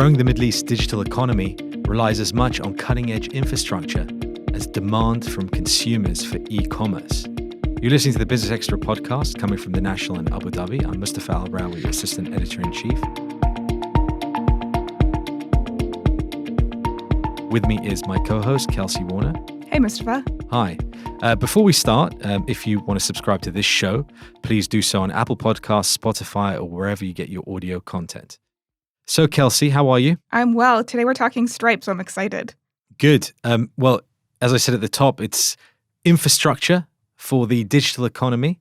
Growing the Middle East digital economy relies as much on cutting-edge infrastructure as demand from consumers for e-commerce. You're listening to the Business Extra podcast coming from the National in Abu Dhabi. I'm Mustafa Al-Rawi, Assistant Editor-in-Chief. With me is my co-host, Kelsey Warner. Hey, Mustafa. Hi. Before we start, if you want to subscribe to this show, please do so on Apple Podcasts, Spotify, or wherever you get your audio content. So, Kelsey, how are you? I'm well. Today we're talking Stripe, so I'm excited. Good. Well, as I said at the top, it's infrastructure for the digital economy,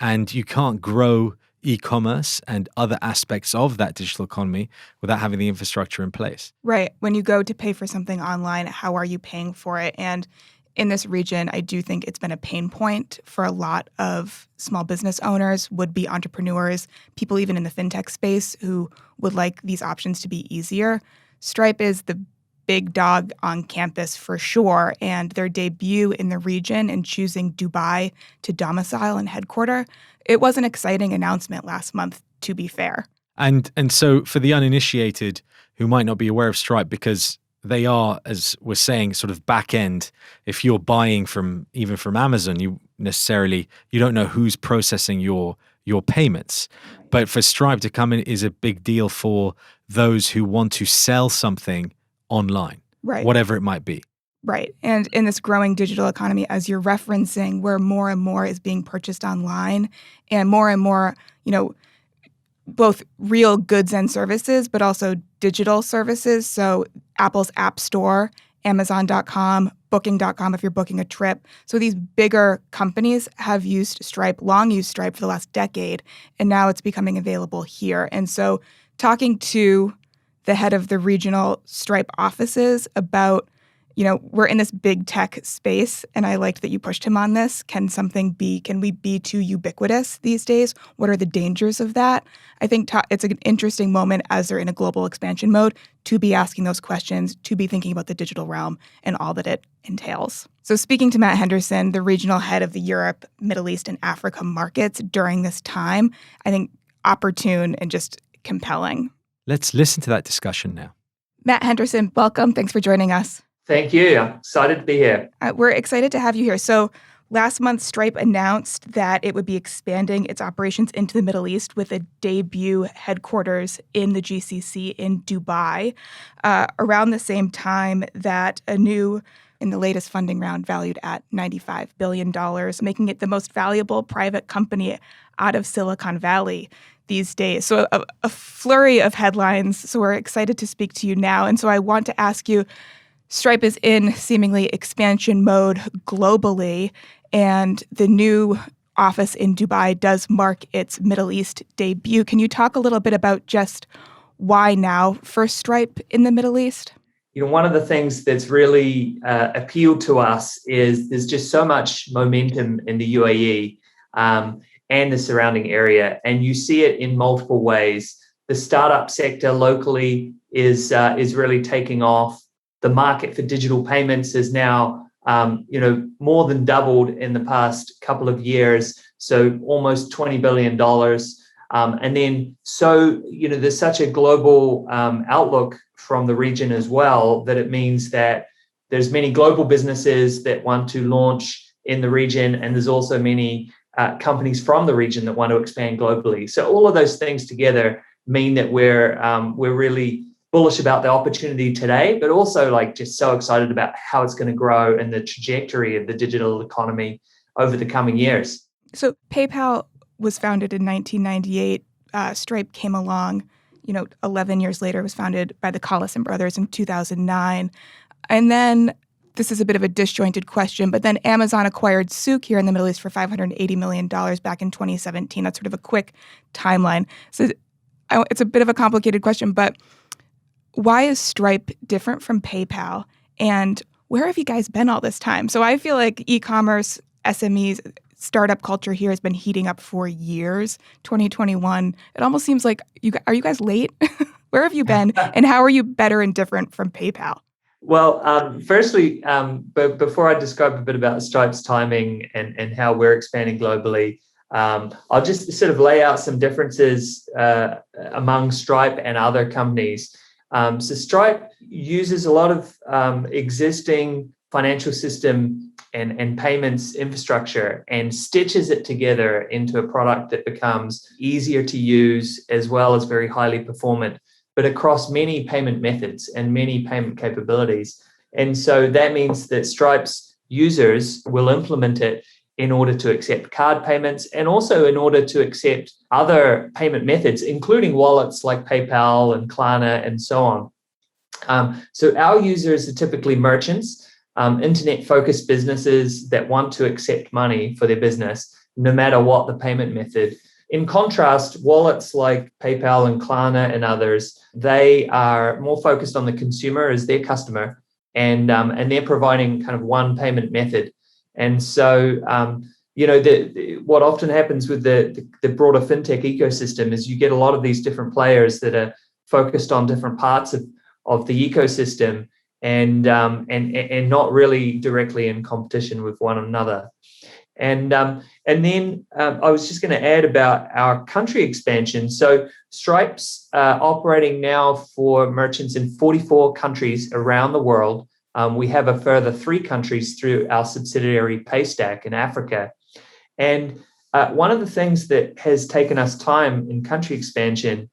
and you can't grow e-commerce and other aspects of that digital economy without having the infrastructure in place. Right. When you go to pay for something online, how are you paying for it? And in this region, I do think it's been a pain point for a lot of small business owners, would-be entrepreneurs, people even in the fintech space who would like these options to be easier. Stripe is the big dog on campus for sure, and their debut in the region and choosing Dubai to domicile and headquarter, it was an exciting announcement last month, to be fair. And so for the uninitiated who might not be aware of Stripe, because they are, as we're saying, sort of back end. If you're buying from Amazon, you don't know who's processing your payments. But for Stripe to come in is a big deal for those who want to sell something online, right? Whatever it might be. Right. And in this growing digital economy, as you're referencing, where more and more is being purchased online and more, both real goods and services, but also digital services. So Apple's App Store, Amazon.com, Booking.com if you're booking a trip. So these bigger companies have long used Stripe for the last decade, and now it's becoming available here. And so talking to the head of the regional Stripe offices about, we're in this big tech space, and I liked that you pushed him on this. Can we be too ubiquitous these days? What are the dangers of that? I think it's an interesting moment as they're in a global expansion mode to be asking those questions, to be thinking about the digital realm and all that it entails. So speaking to Matt Henderson, the regional head of the Europe, Middle East, and Africa markets during this time, I think opportune and just compelling. Let's listen to that discussion now. Matt Henderson, welcome. Thanks for joining us. Thank you. I'm excited to be here. We're excited to have you here. So last month, Stripe announced that it would be expanding its operations into the Middle East with a debut headquarters in the GCC in Dubai, around the same time that in the latest funding round valued at $95 billion, making it the most valuable private company out of Silicon Valley these days. So a flurry of headlines. So we're excited to speak to you now. And so I want to ask you, Stripe is in seemingly expansion mode globally, and the new office in Dubai does mark its Middle East debut. Can you talk a little bit about just why now for Stripe in the Middle East? One of the things that's really appealed to us is there's just so much momentum in the UAE and the surrounding area, and you see it in multiple ways. The startup sector locally is really taking off. The market for digital payments is now, more than doubled in the past couple of years. So almost $20 billion. And then, there's such a global outlook from the region as well that it means that there's many global businesses that want to launch in the region, and there's also many companies from the region that want to expand globally. So all of those things together mean that we're really bullish about the opportunity today, but also just so excited about how it's going to grow and the trajectory of the digital economy over the coming years. So PayPal was founded in 1998. Stripe came along, 11 years later. It was founded by the Collison brothers in 2009. And then, this is a bit of a disjointed question, but then Amazon acquired Souk here in the Middle East for $580 million back in 2017. That's sort of a quick timeline. So it's a bit of a complicated question, but why is Stripe different from PayPal? And where have you guys been all this time? So I feel like e-commerce, SMEs, startup culture here has been heating up for years. 2021, it almost seems like, are you guys late? Where have you been? And how are you better and different from PayPal? Well, firstly, but before I describe a bit about Stripe's timing and how we're expanding globally, I'll just sort of lay out some differences among Stripe and other companies. So Stripe uses a lot of existing financial system and payments infrastructure and stitches it together into a product that becomes easier to use as well as very highly performant, but across many payment methods and many payment capabilities. And so that means that Stripe's users will implement it in order to accept card payments and also in order to accept other payment methods, including wallets like PayPal and Klarna and so on. So our users are typically merchants, internet-focused businesses that want to accept money for their business, no matter what the payment method. In contrast, wallets like PayPal and Klarna and others, they are more focused on the consumer as their customer, and they're providing kind of one payment method. And so, what often happens with the broader fintech ecosystem is you get a lot of these different players that are focused on different parts of the ecosystem and not really directly in competition with one another. And then I was just going to add about our country expansion. So Stripe's operating now for merchants in 44 countries around the world. We have a further 3 countries through our subsidiary Paystack in Africa. And one of the things that has taken us time in country expansion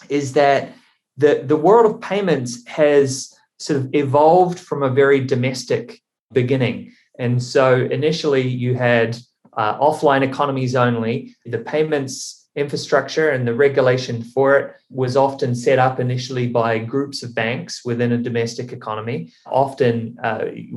is that the world of payments has sort of evolved from a very domestic beginning. And so initially you had offline economies only. The payments infrastructure and the regulation for it was often set up initially by groups of banks within a domestic economy, often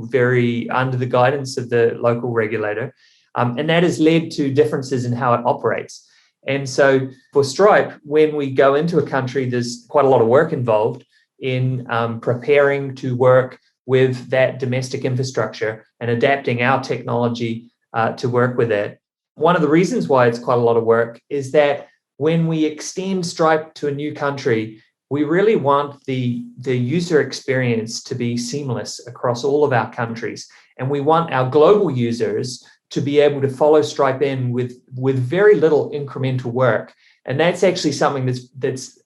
very under the guidance of the local regulator. And that has led to differences in how it operates. And so for Stripe, when we go into a country, there's quite a lot of work involved in preparing to work with that domestic infrastructure and adapting our technology to work with it. One of the reasons why it's quite a lot of work is that when we extend Stripe to a new country, we really want the user experience to be seamless across all of our countries. And we want our global users to be able to follow Stripe in with very little incremental work. And that's actually something that's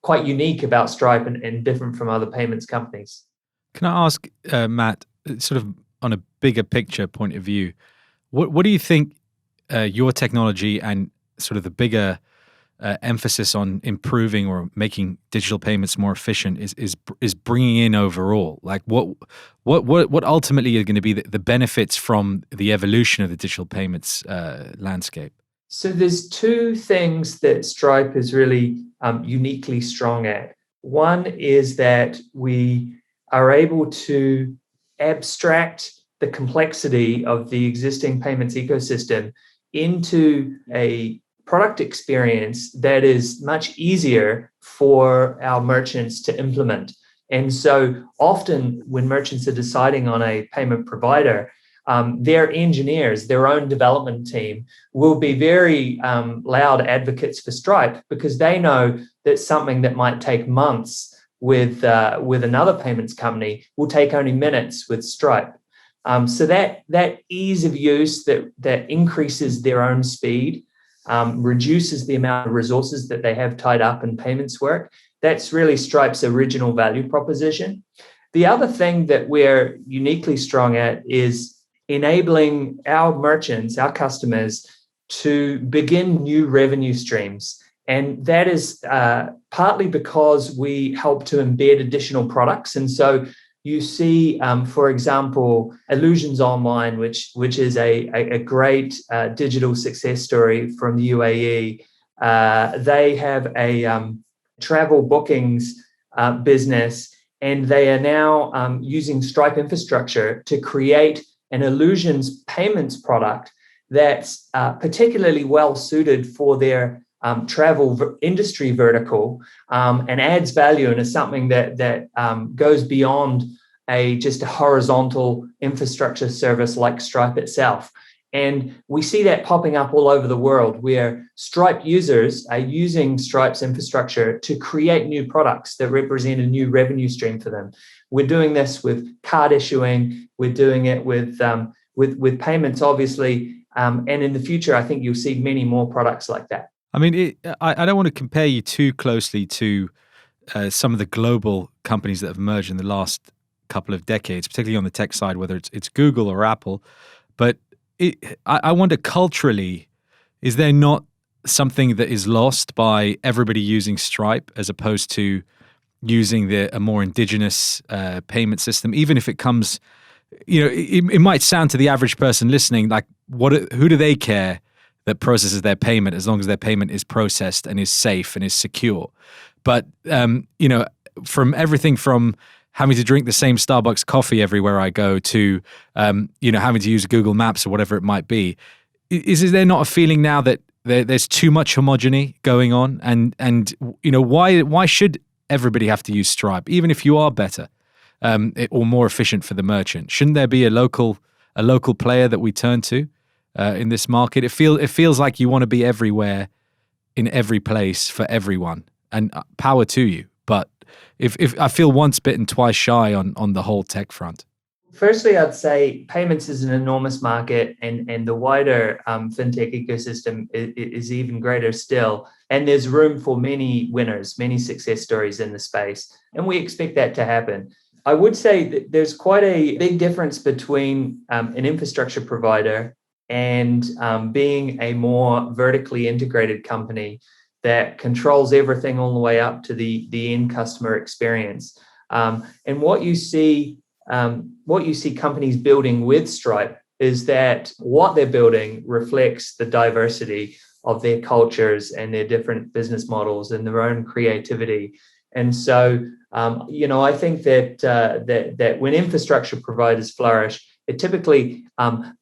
quite unique about Stripe and different from other payments companies. Can I ask, Matt, sort of on a bigger picture point of view, what do you think your technology and sort of the bigger emphasis on improving or making digital payments more efficient is bringing in overall? Like what ultimately are going to be the benefits from the evolution of the digital payments landscape? So there's 2 things that Stripe is really uniquely strong at. One is that we are able to abstract the complexity of the existing payments ecosystem into a product experience that is much easier for our merchants to implement. And so often when merchants are deciding on a payment provider, their engineers, their own development team will be very loud advocates for Stripe because they know that something that might take months with another payments company will take only minutes with Stripe. So that ease of use that increases their own speed, reduces the amount of resources that they have tied up in payments work. That's really Stripe's original value proposition. The other thing that we're uniquely strong at is enabling our merchants, our customers, to begin new revenue streams. And that is partly because we help to embed additional products. And so you see, for example, Illusions Online, which is a great digital success story from the UAE. They have a travel bookings business, and they are now using Stripe infrastructure to create an Illusions payments product that's particularly well suited for their travel industry vertical, and adds value and is something that goes beyond just a horizontal infrastructure service like Stripe itself. And we see that popping up all over the world where Stripe users are using Stripe's infrastructure to create new products that represent a new revenue stream for them. We're doing this with card issuing. We're doing it with payments, obviously. And in the future, I think you'll see many more products like that. I mean, I don't want to compare you too closely to some of the global companies that have emerged in the last couple of decades, particularly on the tech side, whether it's Google or Apple. But I wonder culturally, is there not something that is lost by everybody using Stripe as opposed to using a more indigenous payment system, even if it comes, it might sound to the average person listening like, who do they care that processes their payment as long as their payment is processed and is safe and is secure? But, from everything from having to drink the same Starbucks coffee everywhere I go to, having to use Google Maps or whatever it might be, is there not a feeling now that there's too much homogeny going on? And why should everybody have to use Stripe, even if you are better or more efficient for the merchant? Shouldn't there be a local player that we turn to in this market? It feels like you want to be everywhere, in every place for everyone, and power to you. But if I feel once bitten, twice shy on the whole tech front. Firstly, I'd say payments is an enormous market, and the wider fintech ecosystem is even greater still. And there's room for many winners, many success stories in the space. And we expect that to happen. I would say that there's quite a big difference between an infrastructure provider and being a more vertically integrated company that controls everything all the way up to the end customer experience. And what you see companies building with Stripe is that what they're building reflects the diversity of their cultures and their different business models and their own creativity. And so, I think that when infrastructure providers flourish, it typically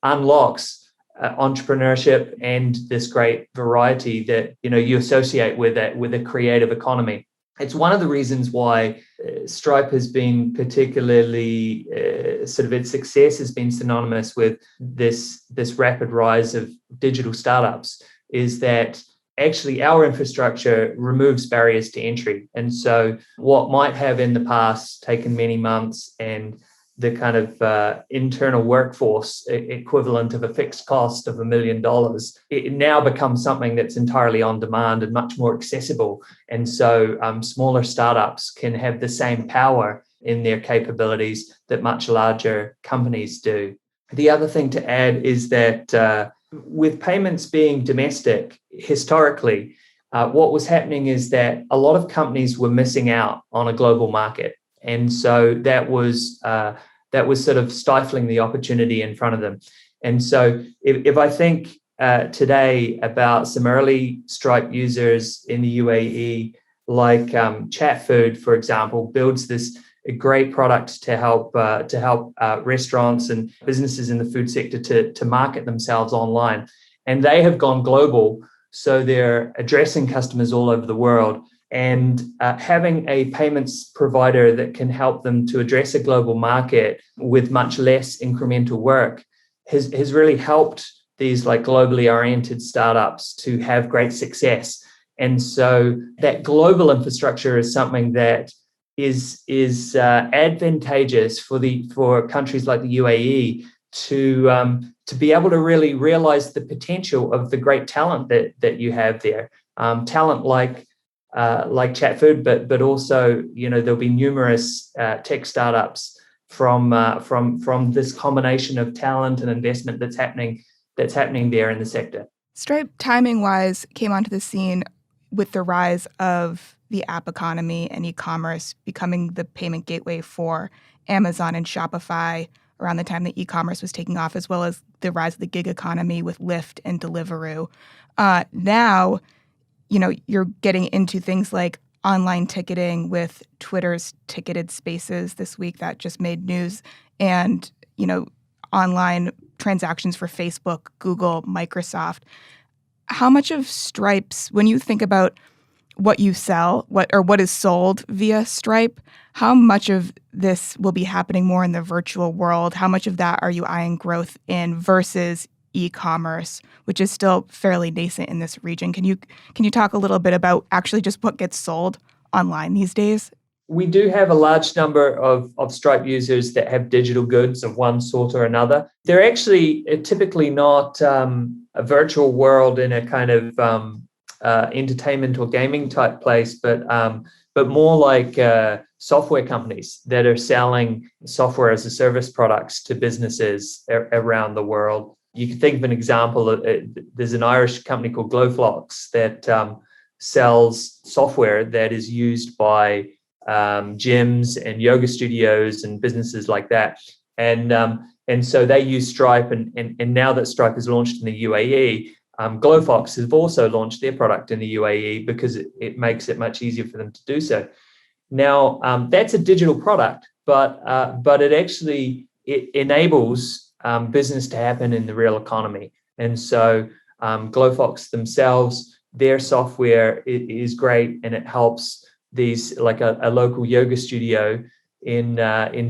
unlocks entrepreneurship and this great variety that you associate with a creative economy. It's one of the reasons why Stripe has been particularly its success has been synonymous with this rapid rise of digital startups, is that actually our infrastructure removes barriers to entry. And so what might have in the past taken many months and the kind of internal workforce equivalent of a fixed cost of $1 million, it now becomes something that's entirely on demand and much more accessible. And so smaller startups can have the same power in their capabilities that much larger companies do. The other thing to add is that with payments being domestic, historically, what was happening is that a lot of companies were missing out on a global market. And so that was sort of stifling the opportunity in front of them. And so if I think today about some early Stripe users in the UAE, like Chatfood, for example, builds a great product to help restaurants and businesses in the food sector to market themselves online. And they have gone global, so they're addressing customers all over the world. And having a payments provider that can help them to address a global market with much less incremental work has really helped these like globally oriented startups to have great success. And so that global infrastructure is something that is advantageous for countries like the UAE to be able to really realize the potential of the great talent that you have there. Talent like Chatfood, but also there'll be numerous tech startups from this combination of talent and investment that's happening there in the sector. Stripe, timing-wise, came onto the scene with the rise of the app economy and e-commerce becoming the payment gateway for Amazon and Shopify around the time that e-commerce was taking off, as well as the rise of the gig economy with Lyft and Deliveroo. Now, you're getting into things like online ticketing with Twitter's ticketed spaces this week that just made news, and, online transactions for Facebook, Google, Microsoft. How much of Stripe's, when you think about what you sell, what is sold via Stripe, how much of this will be happening more in the virtual world? How much of that are you eyeing growth in versus e-commerce, which is still fairly nascent in this region? Can you talk a little bit about actually just what gets sold online these days? We do have a large number of Stripe users that have digital goods of one sort or another. They're actually typically not a virtual world in a kind of entertainment or gaming type place, but but more like software companies that are selling software as a service products to businesses around the world. You can think of an example. There's an Irish company called Glowflox that sells software that is used by gyms and yoga studios and businesses like that. And so they use Stripe, and now that Stripe is launched in the UAE, Glowfox have also launched their product in the UAE because it makes it much easier for them to do so. Now, that's a digital product, but it enables business to happen in the real economy. And so Glowfox themselves, their software is great, and it helps these, like a local yoga studio in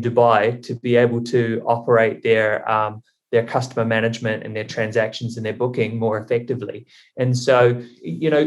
Dubai, to be able to operate their customer management and their transactions and their booking more effectively. And so,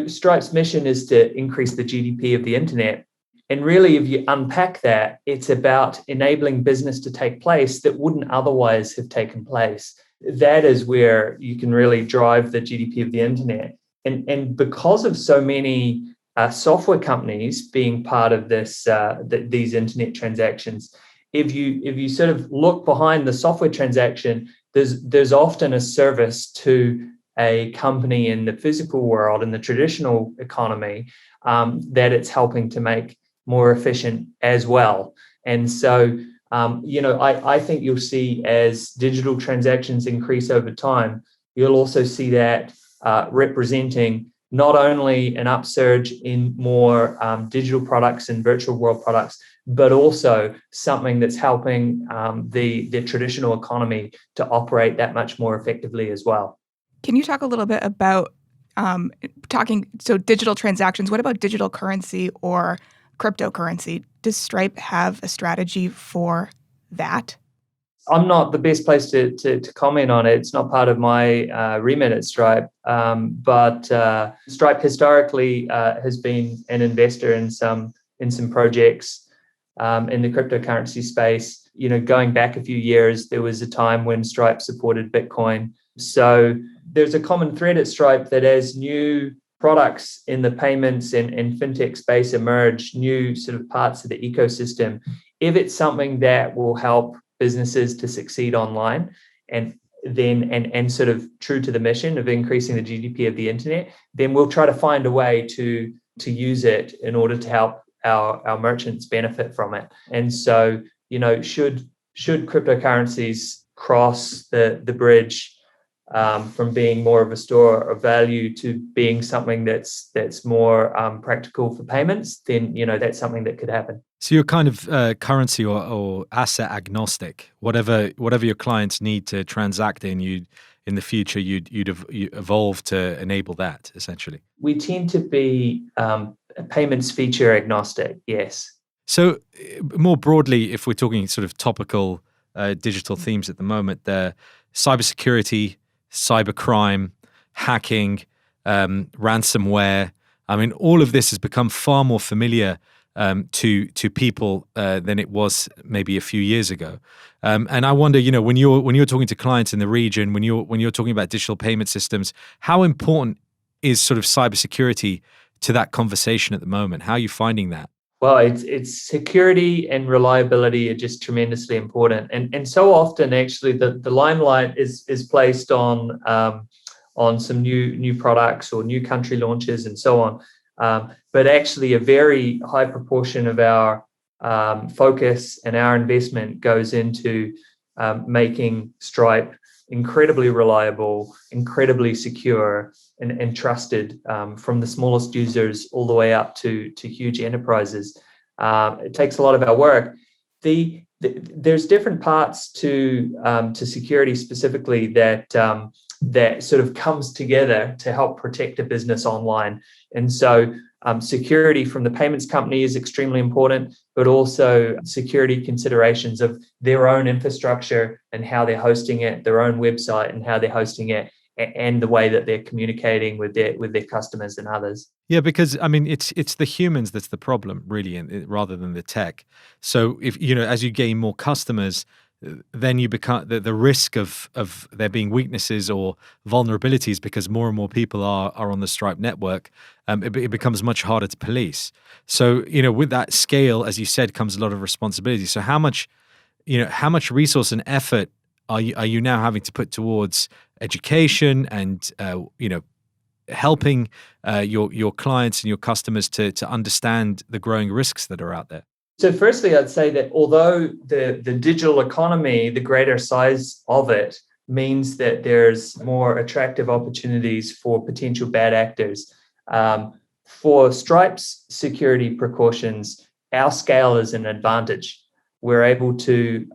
Stripe's mission is to increase the GDP of the internet. And really, if you unpack that, it's about enabling business to take place that wouldn't otherwise have taken place. That is where you can really drive the GDP of the internet. And because of so many software companies being part of these internet transactions, if you sort of look behind the software transaction, there's often a service to a company in the physical world, in the traditional economy, that it's helping to make more efficient as well. And so, I think you'll see, as digital transactions increase over time, you'll also see that representing not only an upsurge in more digital products and virtual world products, but also something that's helping the traditional economy to operate that much more effectively as well. Can you talk a little bit about digital transactions? What about digital currency or cryptocurrency? Does Stripe have a strategy for that? I'm not the best place to comment on it. It's not part of my remit at Stripe. But Stripe historically has been an investor in some projects in the cryptocurrency space. Going back a few years, there was a time when Stripe supported Bitcoin. So there's a common thread at Stripe that as new products in the payments and fintech space emerge, new sort of parts of the ecosystem, if it's something that will help businesses to succeed online, and sort of true to the mission of increasing the GDP of the internet, then we'll try to find a way to use it in order to help our merchants benefit from it. And so, should cryptocurrencies cross the bridge from being more of a store of value to being something that's more practical for payments, then that's something that could happen. So you're kind of currency or asset agnostic. Whatever your clients need to transact in the future, you'd evolve to enable that, essentially. We tend to be payments feature agnostic. Yes. So more broadly, if we're talking sort of topical digital themes at the moment, they're cybersecurity, cybercrime, hacking, ransomware. I mean, all of this has become far more familiar to people than it was maybe a few years ago. And I wonder, when you're talking to clients in the region, when you're talking about digital payment systems, how important is sort of cybersecurity to that conversation at the moment? How are you finding that? Well, it's security and reliability are just tremendously important, and so often actually the limelight is placed on some new products or new country launches and so on. But actually, a very high proportion of our focus and our investment goes into making Stripe incredibly reliable, incredibly secure, and trusted, from the smallest users all the way up to huge enterprises. It takes a lot of our work. There's different parts to security specifically that sort of comes together to help protect a business online. And so security from the payments company is extremely important, but also security considerations of their own infrastructure and how they're hosting it, their own website and how they're hosting it, and the way that they're communicating with their customers and others. Yeah, because I mean, it's the humans that's the problem, really, rather than the tech. So if as you gain more customers, then you become the risk of there being weaknesses or vulnerabilities because more and more people are on the Stripe network. It becomes much harder to police. So with that scale, as you said, comes a lot of responsibility. So how much resource and effort are you now having to put towards education and helping your clients and your customers to understand the growing risks that are out there? So firstly, I'd say that although the digital economy, the greater size of it, means that there's more attractive opportunities for potential bad actors, for Stripe's security precautions, our scale is an advantage. We're able to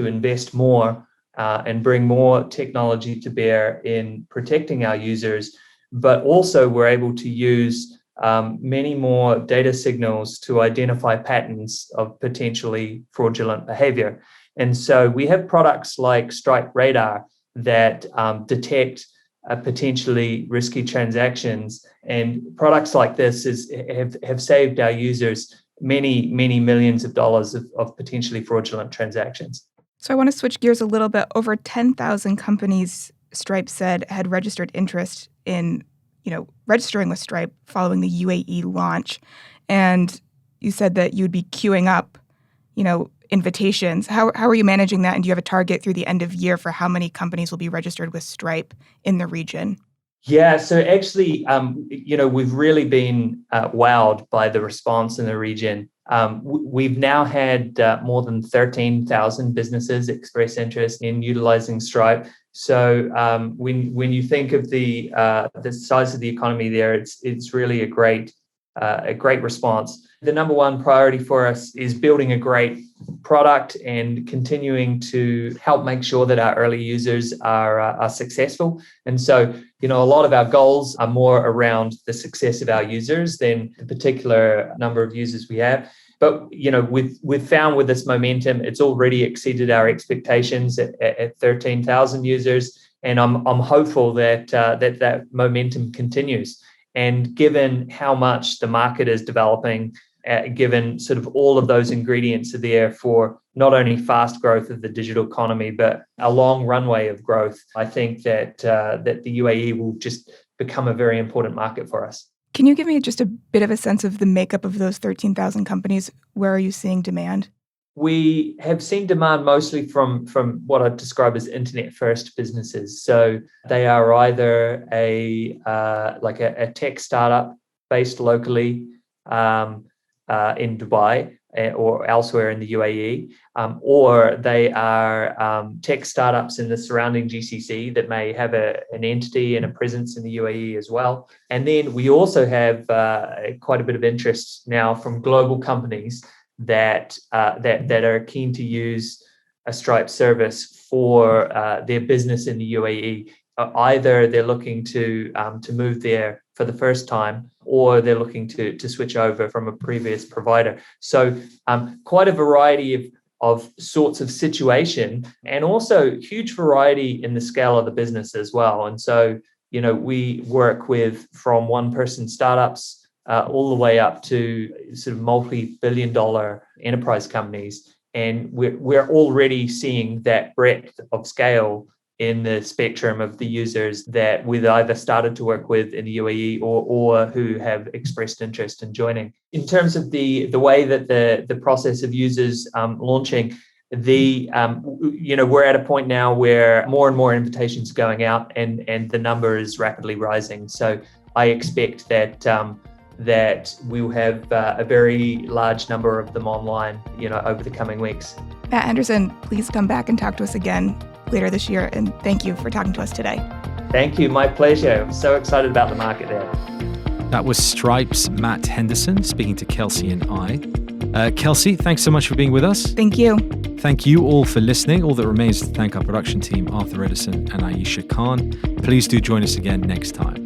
invest more and bring more technology to bear in protecting our users, but also we're able to use many more data signals to identify patterns of potentially fraudulent behavior. And so we have products like Stripe Radar that detect potentially risky transactions. And products like this have saved our users many, many millions of dollars of potentially fraudulent transactions. So I want to switch gears a little bit. Over 10,000 companies, Stripe said, had registered interest in registering with Stripe following the UAE launch. And you said that you'd be queuing up, invitations. How are you managing that? And do you have a target through the end of year for how many companies will be registered with Stripe in the region? Yeah, so actually, we've really been wowed by the response in the region. We've now had more than 13,000 businesses express interest in utilizing Stripe. So when you think of the size of the economy there, it's really a great response. The number one priority for us is building a great product and continuing to help make sure that our early users are successful. And so, a lot of our goals are more around the success of our users than the particular number of users we have. But, we've found with this momentum, it's already exceeded our expectations at 13,000 users. And I'm hopeful that that momentum continues. And given how much the market is developing, given sort of all of those ingredients are there for not only fast growth of the digital economy, but a long runway of growth, I think that the UAE will just become a very important market for us. Can you give me just a bit of a sense of the makeup of those 13,000 companies? Where are you seeing demand? We have seen demand mostly from what I'd describe as internet-first businesses. So they are either a tech startup based locally in Dubai or elsewhere in the UAE, or they are tech startups in the surrounding GCC that may have an entity and a presence in the UAE as well. And then we also have quite a bit of interest now from global companies that are keen to use a Stripe service for their business in the UAE. Either they're looking to move there for the first time, or they're looking to switch over from a previous provider. So quite a variety of sorts of situation, and also huge variety in the scale of the business as well. And so, we work with from one-person startups all the way up to sort of multi-billion-dollar enterprise companies. And we're already seeing that breadth of scale in the spectrum of the users that we've either started to work with in the UAE or who have expressed interest in joining. In terms of the way that the process of users launching, we're at a point now where more and more invitations are going out and the number is rapidly rising. So I expect that we'll have a very large number of them online, over the coming weeks. Matt Henderson, please come back and talk to us again later this year. And thank you for talking to us today. Thank you. My pleasure. I'm so excited about the market there. That was Stripe's Matt Henderson speaking to Kelsey and I. Kelsey, thanks so much for being with us. Thank you. Thank you all for listening. All that remains is to thank our production team, Arthur Edison and Aisha Khan. Please do join us again next time.